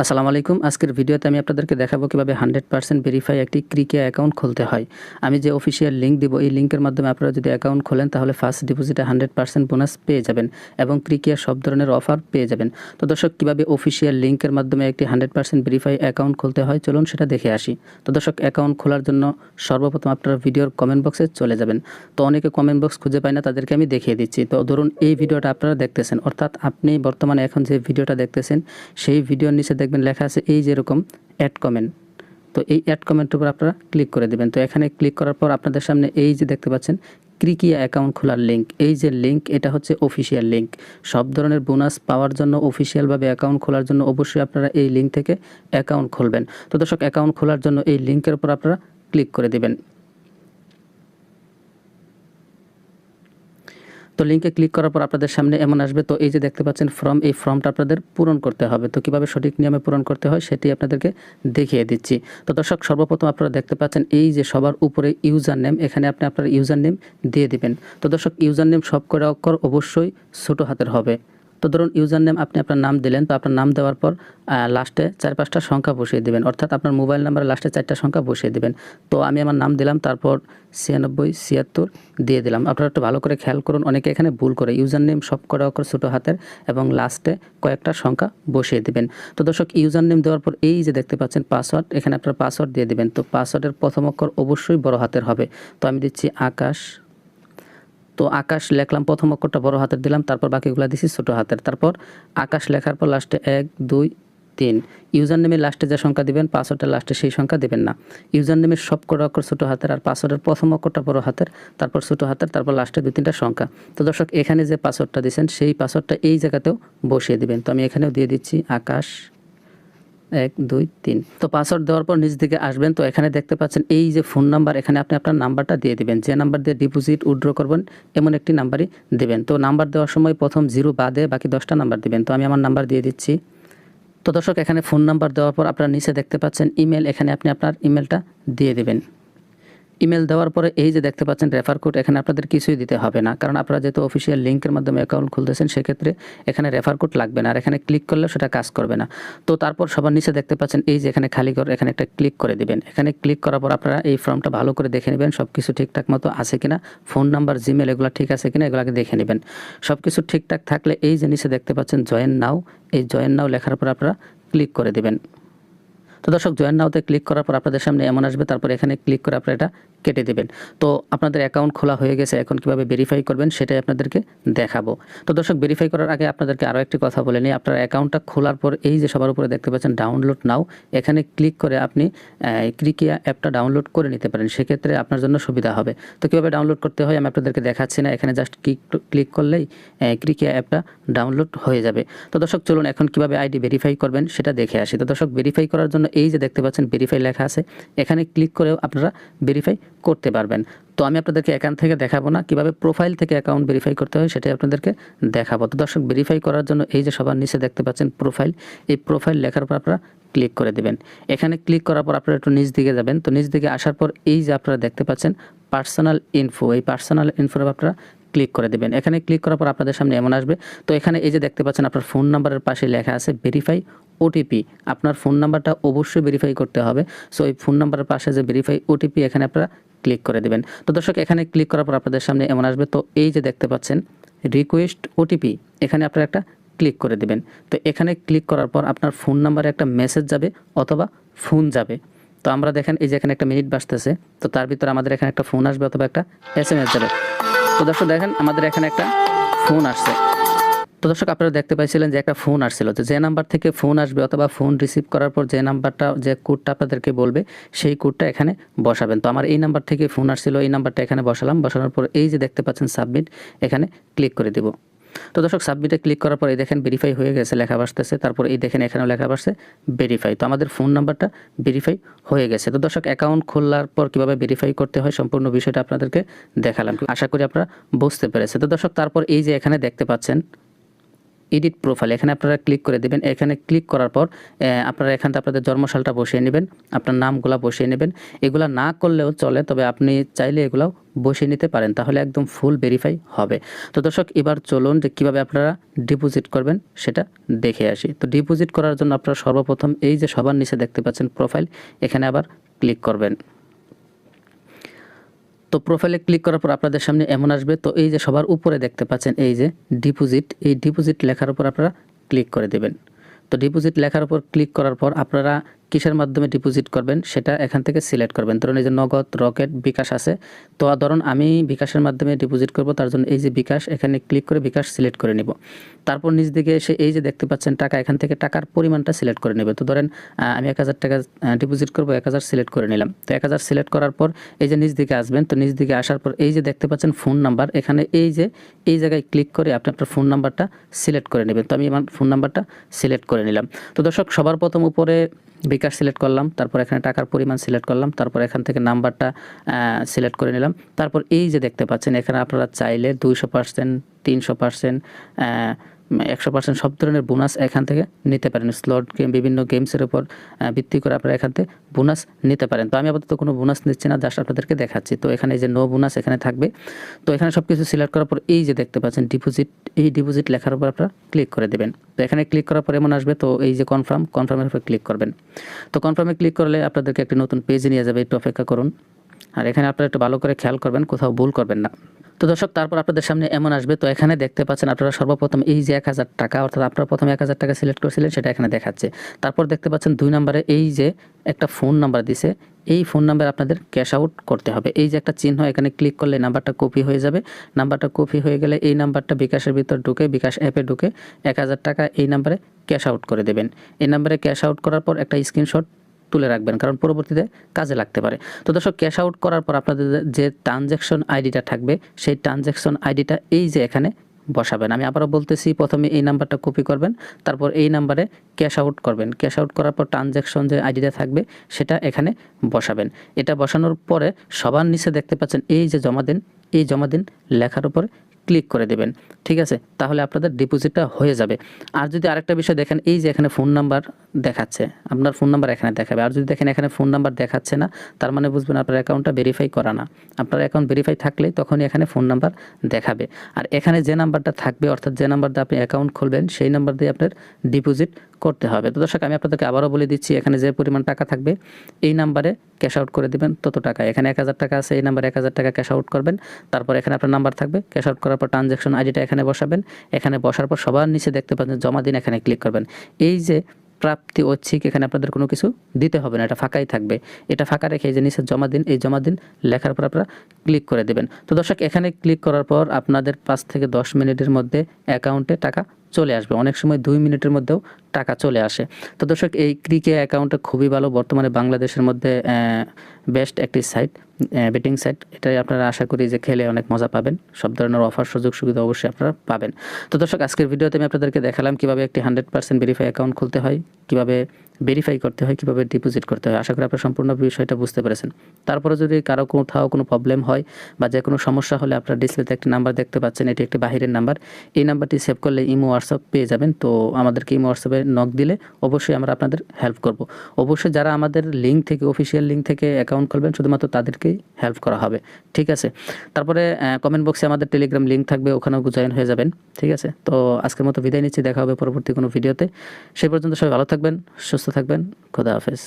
আসসালামু আলাইকুম। আজকের ভিডিওতে আমি আপনাদেরকে দেখাবো কিভাবে 100% ভেরিফাই একটি ক্রিকিয়া অ্যাকাউন্ট খুলতে হয়। আমি যে অফিসিয়াল লিঙ্ক দিব, এই লিঙ্কের মাধ্যমে আপনারা যদি অ্যাকাউন্ট খোলেন তাহলে ফার্স্ট ডিপোজিটে 100% বোনাস পেয়ে যাবেন এবং ক্রিকিয়ার সব ধরনের অফার পেয়ে যাবেন। তো দর্শক, কিভাবে অফিসিয়াল লিঙ্কের মাধ্যমে একটি 100% ভেরিফাই অ্যাকাউন্ট খুলতে হয় চলুন সেটা দেখে আসি। তো দর্শক, অ্যাকাউন্ট খোলার জন্য সর্বপ্রথম আপনারা ভিডিওর কমেন্ট বক্সে চলে যাবেন। তো অনেকে কমেন্ট বক্স খুঁজে পায় না, তাদেরকে আমি দেখিয়ে দিচ্ছি। তো ধরুন এই ভিডিওটা আপনারা দেখতেছেন, অর্থাৎ আপনি বর্তমানে এখন যে ভিডিওটা দেখতেছেন সেই ভিডিওর নিচে দেখবেন লেখা আছে এই যেরকম অ্যাড কমেন্ট। তো এই অ্যাড কমেন্টের উপর আপনারা ক্লিক করে দেবেন। তো এখানে ক্লিক করার পর আপনাদের সামনে এই যে দেখতে পাচ্ছেন ক্রিকিয়া অ্যাকাউন্ট খোলার লিঙ্ক, এই যে লিঙ্ক, এটা হচ্ছে অফিসিয়াল লিঙ্ক। সব ধরনের বোনাস পাওয়ার জন্য, অফিসিয়ালভাবে অ্যাকাউন্ট খোলার জন্য অবশ্যই আপনারা এই লিঙ্ক থেকে অ্যাকাউন্ট খুলবেন। তো দর্শক, অ্যাকাউন্ট খোলার জন্য এই লিঙ্কের উপর আপনারা ক্লিক করে দেবেন। তো লিঙ্কে ক্লিক করার পর আপনাদের সামনে এমন আসবে। তো এই যে দেখতে পাচ্ছেন ফর্ম, এই ফর্মটা আপনাদের পূরণ করতে হবে। তো কীভাবে সঠিক নিয়মে পূরণ করতে হয় সেটি আপনাদেরকে দেখিয়ে দিচ্ছি। তো দর্শক, সর্বপ্রথম আপনারা দেখতে পাচ্ছেন এই যে সবার উপরে ইউজার নেম, এখানে আপনি আপনার ইউজার নেম দিয়ে দিবেন। তো দর্শক, ইউজার নেম সব কটা অক্ষর অবশ্যই ছোটো হাতের হবে। তো ধরুন ইউজার নেম আপনি আপনার নাম দিলেন, তো আপনার নাম দেওয়ার পর লাস্টে 4-5টা সংখ্যা বসিয়ে দেবেন, অর্থাৎ আপনার মোবাইল নাম্বারের লাস্টে 4টা সংখ্যা বসিয়ে দেবেন। তো আমি আমার নাম দিলাম, তারপর 9676 দিয়ে দিলাম। আপনারা একটু ভালো করে খেয়াল করুন, অনেকে এখানে ভুল করে ইউজার নেম সব কটা অক্ষর ছোটো হাতের এবং লাস্টে কয়েকটা সংখ্যা বসিয়ে দেবেন। তো দর্শক, ইউজার নেম দেওয়ার পর এই যে দেখতে পাচ্ছেন পাসওয়ার্ড, এখানে আপনার পাসওয়ার্ড দিয়ে দেবেন। তো পাসওয়ার্ডের প্রথম অক্ষর অবশ্যই বড় হাতের হবে। তো আমি দিচ্ছি আকাশ। তো আকাশ লেখলাম, প্রথম অক্ষরটা বড় হাতের দিলাম, তারপর বাকিগুলো দিচ্ছি ছোটো হাতের। তারপর আকাশ লেখার পর লাস্টে 1 2 3। ইউজার নেমের লাস্টে যে সংখ্যা দিবেন, পাসওয়ার্ডের লাস্টে সেই সংখ্যা দেবেন না। ইউজার নেমের সব কটা অক্ষর ছোটো হাতের আর পাসওয়ার্ডের প্রথম অক্ষরটা বড় হাতের, তারপর ছোটো হাতের, তারপর লাস্টে 2-3টা সংখ্যা। তো দর্শক, এখানে যে পাসওয়ার্ডটা দিয়েছেন সেই পাসওয়ার্ডটা এই জায়গাতেও বসিয়ে দিবেন। তো আমি এখানেও দিয়ে দিচ্ছি আকাশ 1 2 3। তো পাসওয়ার্ড দেওয়ার পর নিচ দিকে আসবেন। তো এখানে দেখতে পাচ্ছেন এই যে ফোন নাম্বার, এখানে আপনি আপনার নাম্বারটা দিয়ে দিবেন। যে নাম্বার দিয়ে ডিপোজিট উইথড্র করবেন এমন একটি নাম্বারই দেবেন। তো নাম্বার দেওয়ার সময় প্রথম 0 বাদে বাকি 10টা নাম্বার দিবেন। তো আমি আমার নাম্বার দিয়ে দিচ্ছি। তো দর্শক, এখানে ফোন নাম্বার দেওয়ার পর আপনারা নিচে দেখতে পাচ্ছেন ইমেল, এখানে আপনি আপনার ইমেলটা দিয়ে দিবেন। ইমেল দেওয়ার পরে এই যে দেখতে পাচ্ছেন রেফার কোড, এখানে আপনাদের কিছুই দিতে হবে না, কারণ আপনারা যেহেতু অফিসিয়াল লিঙ্কের মাধ্যমে অ্যাকাউন্ট খুলতেছেন সেক্ষেত্রে এখানে রেফার কোড লাগবে না, আর এখানে ক্লিক করলেও সেটা কাজ করবে না। তো তারপর সবার নিচে দেখতে পাচ্ছেন এই যে এখানে খালি ঘর, এখানে একটা ক্লিক করে দিবেন। এখানে ক্লিক করার পর আপনারা এই ফর্মটা ভালো করে দেখে নেবেন সব কিছু ঠিকঠাক মতো আছে কিনা, ফোন নাম্বার, জিমেল এগুলো ঠিক আছে কিনা এগুলোকে দেখে নেবেন। সব কিছু ঠিকঠাক থাকলে এই যে নিচে দেখতে পাচ্ছেন জয়েন নাও, এই জয়েন নাও লেখার পর আপনারা ক্লিক করে দেবেন। তো দর্শক, জয়েন নাওতে ক্লিক করার পর আপনাদের সামনে এমন আসবে, তারপর এখানে ক্লিক করে আপনারা এটা কেটে দেবেন। তো আপনাদের অ্যাকাউন্ট খোলা হয়ে গেছে, এখন কিভাবে ভেরিফাই করবেন সেটাই আপনাদেরকে দেখাবো। তো দর্শক, ভেরিফাই করার আগে আপনাদেরকে আরও একটি কথা বলে নিই। আপনার অ্যাকাউন্টটা খোলার পর এই যে সবার উপরে দেখতে পাচ্ছেন ডাউনলোড নাও, এখানে ক্লিক করে আপনি ক্রিকিয়া অ্যাপটা ডাউনলোড করে নিতে পারেন, সেক্ষেত্রে আপনার জন্য সুবিধা হবে। তো কীভাবে ডাউনলোড করতে হয় আমি আপনাদেরকে দেখাচ্ছি না, এখানে জাস্ট ক্লিক করলেই ক্রিকিয়া অ্যাপটা ডাউনলোড হয়ে যাবে। তো দর্শক, চলুন এখন কিভাবে আইডি ভেরিফাই করবেন সেটা দেখে আসি। তো দর্শক, ভেরিফাই করার জন্য এই যে দেখতে পাচ্ছেন ভেরিফাই লেখা আছে, এখানে ক্লিক করেও আপনারা ভেরিফাই করতে পারবেন। তো আমি আপনাদেরকে অ্যাকাউন্ট থেকে দেখাবো না, কিভাবে প্রোফাইল থেকে অ্যাকাউন্ট ভেরিফাই করতে হয় সেটাই আপনাদেরকে দেখাবো। তো দর্শক, ভেরিফাই করার জন্য এই যে সবার নিচে দেখতে পাচ্ছেন প্রোফাইল, এই প্রোফাইল লেখার পর আপনারা ক্লিক করে দেবেন। এখানে ক্লিক করার পর আপনারা একটু নিচ দিকে যাবেন। তো নিচ দিকে আসার পর এই যে আপনারা দেখতে পাচ্ছেন পার্সোনাল ইনফো, এই পার্সোনাল ইনফোর আপনারা ক্লিক করে দেবেন। এখানে ক্লিক করার পর আপনাদের সামনে এমন আসবে। তো এখানে এই যে দেখতে পাচ্ছেন আপনার ফোন নাম্বারের পাশে লেখা আছে ভেরিফাই ওটিপি, আপনার ফোন নাম্বারটা অবশ্যই ভেরিফাই করতে হবে। সো এই ফোন নাম্বারের পাশে যে ভেরিফাই ওটিপি, এখানে আপনারা ক্লিক করে দেবেন। তো দর্শক, এখানে ক্লিক করার পর আপনাদের সামনে এমন আসবে। তো এই যে দেখতে পাচ্ছেন রিকোয়েস্ট ওটিপি, এখানে আপনারা একটা ক্লিক করে দেবেন। তো এখানে ক্লিক করার পর আপনার ফোন নাম্বারে একটা মেসেজ যাবে অথবা ফোন যাবে। তো আমরা দেখেন এই যে এখানে একটা মিনিট বাজতেছে, তো তার ভিতরে আমাদের এখানে একটা ফোন আসবে অথবা একটা SMS যাবে। তো দর্শক দেখেন আমাদের এখানে একটা ফোন আসছে। তো দর্শক, আপনারা দেখতে পাইছিলেন যে একটা ফোন আসছিল, যে নাম্বার থেকে ফোন আসবে অথবা ফোন রিসিভ করার পর যে নাম্বারটা, যে কোডটা আপনাদেরকে বলবে সেই কোডটা এখানে বসাবেন। তো আমার এই নাম্বার থেকে ফোন আসছিল, এই নাম্বারটা এখানে বসালাম। বসানোর পর এই যে দেখতে পাচ্ছেন সাবমিট, এখানে ক্লিক করে দেব। তো দর্শক, সাবমিটে ক্লিক করার পর এই দেখেন ভেরিফাই হয়ে গেছে লেখা আসতেছে, তারপর এই দেখেন এখানেও লেখা আসছে ভেরিফাই। তো আমাদের ফোন নাম্বারটা ভেরিফাই হয়ে গেছে। তো দর্শক, অ্যাকাউন্ট খোলার পর কিভাবে ভেরিফাই করতে হয় সম্পূর্ণ বিষয়টা আপনাদেরকে দেখালাম, আশা করি আপনারা বুঝতে পেরেছেন। তো দর্শক, তারপর এই যে এখানে দেখতে পাচ্ছেন এডিট প্রোফাইল, এখানে আপনারা ক্লিক করে দেবেন। এখানে ক্লিক করার পর আপনারা এখান থেকে আপনাদের জন্মসালটা বসিয়ে নেবেন, আপনার নামগুলা বসিয়ে নেবেন। এগুলা না করলেও চলে, তবে আপনি চাইলে এগুলাও বসিয়ে নিতে পারেন, তাহলে একদম ফুল ভেরিফাই হবে। তো দর্শক এবার চলুন যে কীভাবে আপনারা ডিপোজিট করবেন সেটা দেখে আসি। তো ডিপোজিট করার জন্য আপনারা সর্বপ্রথম এই যে সবার নিচে দেখতে পাচ্ছেন প্রোফাইল, এখানে আবার ক্লিক করবেন। তো প্রোফাইলে ক্লিক করার পর আপনাদের সামনে এমন আসবে। তো এই যে সবার উপরে দেখতে পাচ্ছেন এই যে ডিপোজিট, এই ডিপোজিট লেখার উপর আপনারা ক্লিক করে দেবেন। তো ডিপোজিট লেখার উপর ক্লিক করার পর আপনারা কিসের মাধ্যমে ডিপোজিট করবেন সেটা এখান থেকে সিলেক্ট করবেন। ধরুন এই যে নগদ, রকেট, বিকাশ আছে। তো ধরুন আমি বিকাশের মাধ্যমে ডিপোজিট করব, তার জন্য এই যে বিকাশ, এখানে ক্লিক করে বিকাশ সিলেক্ট করে নিব। তারপর নিচ দিকে এসে এই যে দেখতে পাচ্ছেন টাকা, এখান থেকে টাকার পরিমাণটা সিলেক্ট করে নেবে। তো ধরেন আমি 1000 টাকা ডিপোজিট করব, 1000 সিলেক্ট করে নিলাম। তো 1000 সিলেক্ট করার পর এই যে নিচ দিকে আসবেন। তো নিচ দিকে আসার পর এই যে দেখতে পাচ্ছেন ফোন নাম্বার, এখানে এই যে এই জায়গায় ক্লিক করে আপনি আপনার ফোন নাম্বারটা সিলেক্ট করে নেবেন। তো আমি আমার ফোন নাম্বারটা সিলেক্ট করে নিলাম। তো দর্শক সবার প্রথম উপরে বিকাশ সিলেক্ট করলাম, তারপর এখানে টাকার পরিমাণ সিলেক্ট করলাম, তারপর এখান থেকে নাম্বারটা সিলেক্ট করে নিলাম। তারপর এই যে দেখতে পাচ্ছেন এখানে আপনারা চাইলে 200%, 300%, 100% সব ধরনের বোনাস এখান থেকে নিতে পারেন। স্লট গেম, বিভিন্ন গেমসের উপর ভিত্তি করে আপনারা এখান থেকে বোনাস নিতে পারেন। তো আমি আপাতত কোনো বোনাস নিচ্ছি না, জাস্ট আপনাদেরকে দেখাচ্ছি। তো এখানে এই যে নো বোনাস এখানে থাকবে। তো এখানে সব কিছু সিলেক্ট করার পর এই যে দেখতে পাচ্ছেন ডিপোজিট, এই ডিপোজিট লেখার উপর আপনারা ক্লিক করে দেবেন। তো এখানে ক্লিক করার পর এমন আসবে। তো এই যে কনফার্মের উপর ক্লিক করবেন। তো কনফার্মে ক্লিক করলে আপনাদেরকে একটি নতুন পেজে নিয়ে যাবে, একটু অপেক্ষা করুন। আর এখানে আপনারা একটু ভালো করে খেয়াল করবেন, কোথাও ভুল করবেন না। তো দর্শক তারপর আপনাদের সামনে এমন আসবে। তো এখানে দেখতে পাচ্ছেন আপনারা সর্বপ্রথম এই যে 1000 টাকা, অর্থাৎ আপনারা প্রথমে 1000 টাকা সিলেক্ট করেছিলেন সেটা এখানে দেখাচ্ছে। তারপর দেখতে পাচ্ছেন 2 নম্বরে এই যে একটা ফোন নাম্বার দিছে, এই ফোন নাম্বার আপনাদের ক্যাশ আউট করতে হবে। এই যে একটা চিহ্ন, এখানে ক্লিক করলে নাম্বারটা কপি হয়ে যাবে। নাম্বারটা কপি হয়ে গেলে এই নাম্বারটা বিকাশের ভিতর ঢুকে, বিকাশ অ্যাপে ঢুকে 1000 টাকা এই নাম্বারে ক্যাশ আউট করে দেবেন। এই নাম্বারে ক্যাশ আউট করার পর একটা স্ক্রিনশট তুলে রাখবেন, কারণ পরবর্তীতে কাজে লাগতে পারে। তো দর্শক ক্যাশ আউট করার পর আপনাদের যে ট্রানজ্যাকশন আইডিটা থাকবে, সেই ট্রানজ্যাকশন আইডিটা এই যে এখানে বসাবেন। আমি আবারও বলতেছি, প্রথমে এই নাম্বারটা কপি করবেন, তারপর এই নাম্বারে ক্যাশ আউট করবেন। ক্যাশ আউট করার পর ট্রানজ্যাকশন যে আইডিটা থাকবে সেটা এখানে বসাবেন। এটা বসানোর পরে সবার নিচে দেখতে পাচ্ছেন এই যে জমা দিন, এই জমা দিন লেখার উপরে ক্লিক করে দেবেন। ঠিক আছে, তাহলে আপনাদের ডিপোজিটটা হয়ে যাবে। আর যদি আরেকটা বিষয় দেখেন, এই যে এখানে ফোন নাম্বার দেখাচ্ছে, আপনার ফোন নাম্বার এখানে দেখাবে। আর যদি দেখেন এখানে ফোন নাম্বার দেখাচ্ছে না, তার মানে বুঝবেন আপনার অ্যাকাউন্টটা ভেরিফাই করা না। আপনার অ্যাকাউন্ট ভেরিফাই থাকলেই তখনই এখানে ফোন নাম্বার দেখাবে। আর এখানে যে নাম্বারটা থাকবে, অর্থাৎ যে নাম্বার দিয়ে আপনি অ্যাকাউন্ট খুলবেন, সেই নাম্বার দিয়ে আপনার ডিপোজিট করতে হবে। তো দর্শক আমি আপনাদেরকে আবারও বলে দিচ্ছি, এখানে যে পরিমাণ টাকা থাকবে এই নাম্বারে ক্যাশ আউট করে দেবেন তত টাকা। এখানে 1000 টাকা আছে, এই নাম্বারে 1000 টাকা ক্যাশ আউট করবেন। তারপর এখানে আপনার নাম্বার থাকবে, ক্যাশ আউট করার পর ট্রানজ্যাকশন আইডিটা এখানে বসাবেন। এখানে বসার পর সবার নিচে দেখতে পাচ্ছেন জমা দিন, এখানে ক্লিক করবেন। এই যে প্রাপ্তি ঐচ্ছিক, এখানে আপনাদের কোনো কিছু দিতে হবে না, এটা ফাঁকাই থাকবে। এটা ফাঁকা রেখে এই যে নিচে জমা দিন, এই জমা দিন লেখার পর আপনারা ক্লিক করে দেবেন। তো দর্শক এখানে ক্লিক করার পর আপনাদের 5 থেকে 10 মিনিটের মধ্যে অ্যাকাউন্টে টাকা চলে আসবে। অনেক সময় 2 মিনিটের মধ্যেও টাকা চলে আসে। তো দর্শক এই ক্রিকে অ্যাকাউন্টটা খুবই ভালো, বর্তমানে বাংলাদেশের মধ্যে বেস্ট একটি সাইট, বেটিং সাইট। এটাই আপনারা আশা করি যে খেলে অনেক মজা পাবেন, সব ধরনের অফার সুযোগ সুবিধা অবশ্যই আপনারা পাবেন। তো দর্শক আজকের ভিডিওতে আমি আপনাদেরকে দেখালাম কীভাবে একটি 100% ভেরিফাই অ্যাকাউন্ট খুলতে হয়, কীভাবে ভেরিফাই করতে হয়, কীভাবে ডিপোজিট করতে হয়। আশা করি আপনারা সম্পূর্ণ বিষয়টা বুঝতে পেরেছেন। তারপরে যদি কারো কোথাও কোনো প্রবলেম হয় বা যে কোনো সমস্যা হলে আপনারা ডিসপ্লেতে একটি নাম্বার দেখতে পাচ্ছেন, এটি একটি বাহিরের নাম্বার। এই নাম্বারটি সেভ করলে ইমো হোয়াটসঅ্যাপ পেয়ে যাবেন। তো আমাদেরকে ইমো হোয়াটসঅ্যাপে নক দিলে অবশ্যই আমরা আপনাদের হেল্প করব। অবশ্যই যারা আমাদের লিঙ্ক থেকে, অফিসিয়াল লিঙ্ক থেকে অ্যাকাউন্ট খুলবেন, শুধুমাত্র তাদেরকেই হেল্প করা হবে। ঠিক আছে, তারপরে কমেন্ট বক্সে আমাদের টেলিগ্রাম লিঙ্ক থাকবে, ওখানেও জয়েন হয়ে যাবেন। ঠিক আছে, তো আজকের মতো বিদায় নিচ্ছি, দেখা হবে পরবর্তী কোনো ভিডিওতে। সেই পর্যন্ত সবাই ভালো থাকবেন, সুস্থ থাকবেন, খোদা হাফেজ।